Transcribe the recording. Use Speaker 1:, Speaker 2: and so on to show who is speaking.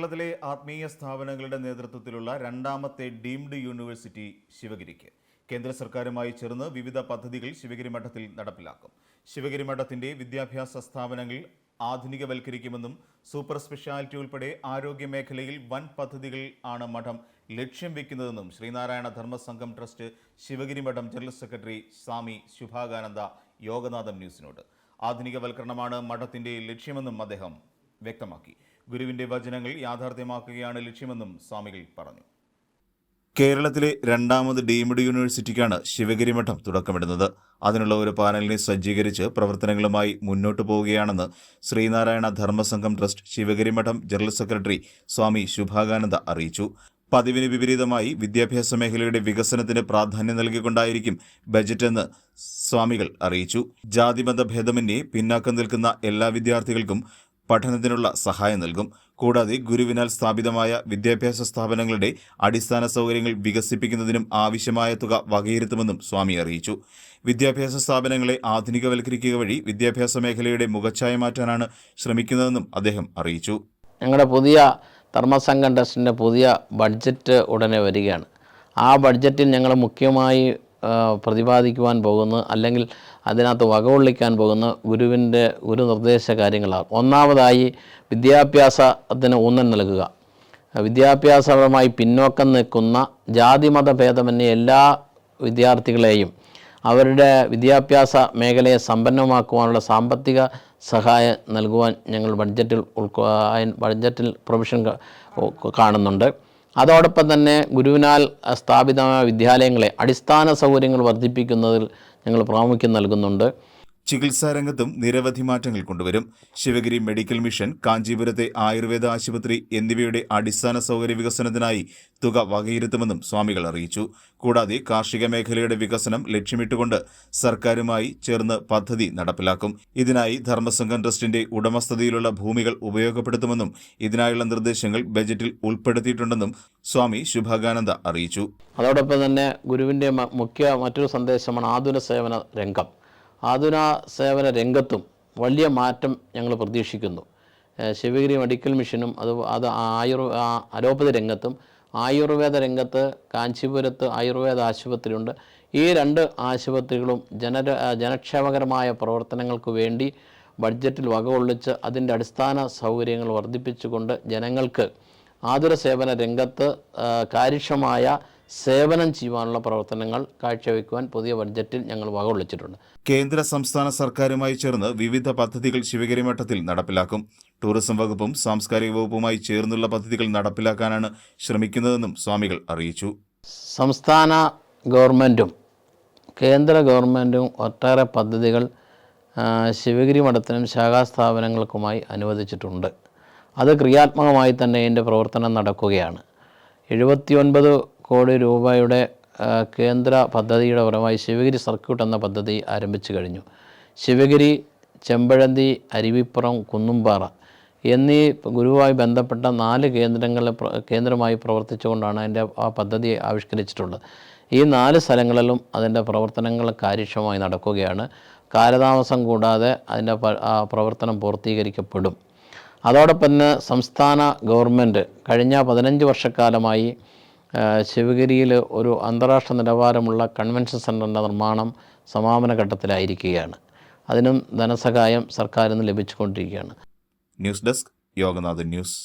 Speaker 1: കേരളത്തിലെ ആത്മീയ സ്ഥാപനങ്ങളുടെ നേതൃത്വത്തിലുള്ള രണ്ടാമത്തെ ഡീംഡ് യൂണിവേഴ്സിറ്റി ശിവഗിരിക്ക് കേന്ദ്ര സർക്കാരുമായി ചേർന്ന് വിവിധ പദ്ധതികൾ ശിവഗിരി മഠത്തിൽ നടപ്പിലാക്കും. ശിവഗിരി മഠത്തിന്റെ വിദ്യാഭ്യാസ സ്ഥാപനങ്ങൾ ആധുനികവൽക്കരിക്കുമെന്നും സൂപ്പർ സ്പെഷ്യാലിറ്റി ഉൾപ്പെടെ ആരോഗ്യ മേഖലയിൽ വൻ പദ്ധതികൾ ആണ് മഠം ലക്ഷ്യം വെക്കുന്നതെന്നും ശ്രീനാരായണ ധർമ്മസംഘം ട്രസ്റ്റ് ശിവഗിരി മഠം ജനറൽ സെക്രട്ടറി സ്വാമി ശുഭാകാനന്ദ യോഗനാഥം ന്യൂസിനോട്. ആധുനികവൽക്കരണമാണ് മഠത്തിന്റെ ലക്ഷ്യമെന്നും അദ്ദേഹം വ്യക്തമാക്കി. ഗുരുവിന്റെ വചനങ്ങൾ യാഥാർത്ഥ്യമാക്കുകയാണ് ലക്ഷ്യമെന്നും സ്വാമികൾ പറഞ്ഞു. കേരളത്തിലെ രണ്ടാമത് ഡീംഡ് യൂണിവേഴ്സിറ്റിക്കാണ് ശിവഗിരി മഠം തുടക്കമിടുന്നത്. അതിനുള്ള ഒരു പാനലിനെ സജ്ജീകരിച്ച് പ്രവർത്തനങ്ങളുമായി മുന്നോട്ടു പോവുകയാണെന്ന് ശ്രീനാരായണ ധർമ്മസംഘം ട്രസ്റ്റ് ശിവഗിരി മഠം ജനറൽ സെക്രട്ടറി സ്വാമി ശുഭാകാനന്ദ അറിയിച്ചു. പതിവിന് വിപരീതമായി വിദ്യാഭ്യാസ മേഖലയുടെ വികസനത്തിന് പ്രാധാന്യം നൽകിക്കൊണ്ടായിരിക്കും ബജറ്റെന്ന് സ്വാമികൾ അറിയിച്ചു. ജാതിമത ഭേദമന്യേ പിന്നാക്കം നിൽക്കുന്ന എല്ലാ വിദ്യാർത്ഥികൾക്കും പഠനത്തിനുള്ള സഹായം നൽകും. കൂടാതെ ഗുരുവിനാൽ സ്ഥാപിതമായ വിദ്യാഭ്യാസ സ്ഥാപനങ്ങളുടെ അടിസ്ഥാന സൗകര്യങ്ങൾ വികസിപ്പിക്കുന്നതിനും ആവശ്യമായ തുക വകയിരുത്തുമെന്നും സ്വാമി അറിയിച്ചു. വിദ്യാഭ്യാസ സ്ഥാപനങ്ങളെ ആധുനികവൽക്കരിക്കുക വഴി വിദ്യാഭ്യാസ മേഖലയുടെ മുഖച്ഛായ മാറ്റാനാണ് ശ്രമിക്കുന്നതെന്നും അദ്ദേഹം അറിയിച്ചു.
Speaker 2: ഞങ്ങളുടെ പുതിയ ധർമ്മസംഘം ട്രസ്റ്റിൻ്റെ പുതിയ ബഡ്ജറ്റ് ഉടനെ വരികയാണ്. ആ ബഡ്ജറ്റിൽ ഞങ്ങൾ മുഖ്യമായി പ്രതിപാദിക്കുവാൻ പോകുന്ന അല്ലെങ്കിൽ അതിനകത്ത് വകകൊള്ളിക്കാൻ പോകുന്ന ഗുരുവിൻ്റെ ഗുരുനിർദ്ദേശ കാര്യങ്ങളാണ്. ഒന്നാമതായി വിദ്യാഭ്യാസത്തിന് ഊന്നൽ നൽകുക. വിദ്യാഭ്യാസപരമായി പിന്നോക്കം നിൽക്കുന്ന ജാതിമത ഭേദമന്യേ എല്ലാ വിദ്യാർത്ഥികളെയും അവരുടെ വിദ്യാഭ്യാസ മേഖലയെ സമ്പന്നമാക്കുവാനുള്ള സാമ്പത്തിക സഹായം നൽകുവാൻ ഞങ്ങൾ ബഡ്ജറ്റിൽ പ്രൊവിഷൻ കാണുന്നുണ്ട്. അതോടൊപ്പം തന്നെ ഗുരുവിനാൽ സ്ഥാപിതമായ വിദ്യാലയങ്ങളെ അടിസ്ഥാന സൗകര്യങ്ങൾ വർദ്ധിപ്പിക്കുന്നതിൽ ഞങ്ങൾ പ്രാമുഖ്യം നൽകുന്നുണ്ട്.
Speaker 1: ചികിത്സാ രംഗത്തും നിരവധി മാറ്റങ്ങൾ കൊണ്ടുവരും. ശിവഗിരി മെഡിക്കൽ മിഷൻ, കാഞ്ചീപുരത്തെ ആയുർവേദ ആശുപത്രി എന്നിവയുടെ അടിസ്ഥാന സൗകര്യ വികസനത്തിനായി തുക വകയിരുത്തുമെന്നും സ്വാമികൾ അറിയിച്ചു. കൂടാതെ കാർഷിക മേഖലയുടെ വികസനം ലക്ഷ്യമിട്ടുകൊണ്ട് സർക്കാരുമായി ചേർന്ന് പദ്ധതി നടപ്പിലാക്കും. ഇതിനായി ധർമ്മസംഘം ട്രസ്റ്റിന്റെ ഉടമസ്ഥതയിലുള്ള ഭൂമികൾ ഉപയോഗപ്പെടുത്തുമെന്നും ഇതിനായുള്ള നിർദ്ദേശങ്ങൾ ബജറ്റിൽ ഉൾപ്പെടുത്തിയിട്ടുണ്ടെന്നും സ്വാമി ശുഭാകാനന്ദ അറിയിച്ചു.
Speaker 2: അതോടൊപ്പം തന്നെ ഗുരുവിൻ്റെ മറ്റൊരു സന്ദേശമാണ് ആതുര സേവന രംഗം. ആതുര സേവന രംഗത്തും വലിയ മാറ്റം ഞങ്ങൾ പ്രതീക്ഷിക്കുന്നു. ശിവഗിരി മെഡിക്കൽ മിഷനും അത് അലോപ്പതി രംഗത്തും ആയുർവേദ രംഗത്ത് കാഞ്ചീപുരത്ത് ആയുർവേദ ആശുപത്രിയുണ്ട്. ഈ രണ്ട് ആശുപത്രികളും ജനക്ഷേമകരമായ പ്രവർത്തനങ്ങൾക്ക് വേണ്ടി ബഡ്ജറ്റിൽ വകകൊള്ളിച്ച് അതിൻ്റെ അടിസ്ഥാന സൗകര്യങ്ങൾ വർദ്ധിപ്പിച്ചുകൊണ്ട് ജനങ്ങൾക്ക് ആതുര സേവന രംഗത്ത് കാര്യക്ഷമമായ സേവനം ചെയ്യുവാനുള്ള പ്രവർത്തനങ്ങൾ കാഴ്ചവെക്കുവാൻ പുതിയ ബഡ്ജറ്റിൽ ഞങ്ങൾ വകകൊള്ളിച്ചിട്ടുണ്ട്.
Speaker 1: കേന്ദ്ര സംസ്ഥാന സർക്കാരുമായി ചേർന്ന് വിവിധ പദ്ധതികൾ ശിവഗിരി മഠത്തിൽ നടപ്പിലാക്കും. ടൂറിസം വകുപ്പും സാംസ്കാരിക വകുപ്പുമായി ചേർന്നുള്ള പദ്ധതികൾ നടപ്പിലാക്കാനാണ് ശ്രമിക്കുന്നതെന്നും സ്വാമികൾ അറിയിച്ചു.
Speaker 2: സംസ്ഥാന ഗവൺമെൻറ്റും കേന്ദ്ര ഗവൺമെൻറ്റും ഒട്ടേറെ പദ്ധതികൾ ശിവഗിരി മഠത്തിനും ശാഖാസ്ഥാപനങ്ങൾക്കുമായി അനുവദിച്ചിട്ടുണ്ട്. അത് ക്രിയാത്മകമായി തന്നെ ഇതിൻ്റെ പ്രവർത്തനം നടക്കുകയാണ്. 79 കോടി രൂപയുടെ കേന്ദ്ര പദ്ധതിയുടെ പരമായി ശിവഗിരി സർക്യൂട്ട് എന്ന പദ്ധതി ആരംഭിച്ചു കഴിഞ്ഞു. ശിവഗിരി, ചെമ്പഴന്തി, അരുവിപ്പുറം, കുന്നുംപാറ എന്നീ ഗുരുവുമായി ബന്ധപ്പെട്ട 4 കേന്ദ്രമായി പ്രവർത്തിച്ചുകൊണ്ടാണ് അതിൻ്റെ ആ പദ്ധതി ആവിഷ്കരിച്ചിട്ടുള്ളത്. ഈ 4 സ്ഥലങ്ങളിലും അതിൻ്റെ പ്രവർത്തനങ്ങൾ കാര്യക്ഷമമായി നടക്കുകയാണ്. കാലതാമസം കൂടാതെ അതിൻ്റെ പ്രവർത്തനം പൂർത്തീകരിക്കപ്പെടും. അതോടൊപ്പം തന്നെ സംസ്ഥാന ഗവൺമെൻറ് കഴിഞ്ഞ 15 വർഷക്കാലമായി ശിവഗിരിയിൽ ഒരു അന്താരാഷ്ട്ര നിലവാരമുള്ള കൺവെൻഷൻ സെൻ്ററിൻ്റെ നിർമ്മാണം സമാപന ഘട്ടത്തിലായിരിക്കുകയാണ്. അതിനും ധനസഹായം സർക്കാരിൽ നിന്ന് ലഭിച്ചുകൊണ്ടിരിക്കുകയാണ്.
Speaker 1: News desk Yoganathan news.